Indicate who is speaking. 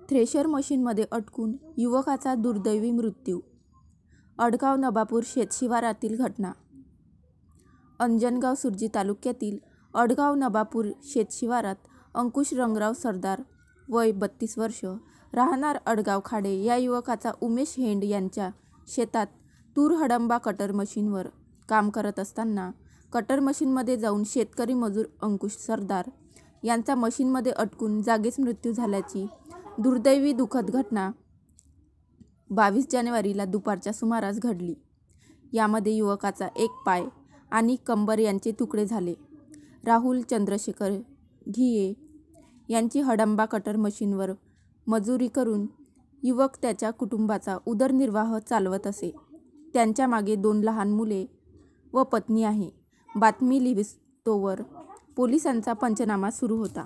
Speaker 1: Thresher मशीनमध्ये अडकून युवकाचा दुर्दैवी मृत्यू. अडगाव नबापूर शेतशिवारातील घटना. अंजनगाव सुर्जी तालुक्यातील अडगाव नबापूर शेतशिवारात अंकुश रंगराव सरदार वय 32 वर्ष राहणार अडगाव खाडे या युवकाचा उमेश हेंड यांच्या शेतात तूर हडंबा कटर मशीनवर काम करत असताना कटर मशीनमध्ये जाऊन शेतकरी मजूर अंकुश सरदार यांचा मशीनमध्ये अडकून जागीच मृत्यू झाल्याची दुर्दैवी दुःखद घटना 22 जानेवारीला दुपारच्या सुमारास घडली. यामध्ये युवकाचा एक पाय आणि कंबर यांचे तुकडे झाले. राहुल चंद्रशेखर घिये यांची हडंबा कटर मशीनवर मजुरी करून युवक त्याच्या कुटुंबाचा उदरनिर्वाह चालवत असे. त्यांच्या मागे 2 लहान मुले व पत्नी आहे. बातमी लिहिस्तोवर पोलिसांचा पंचनामा सुरू होता.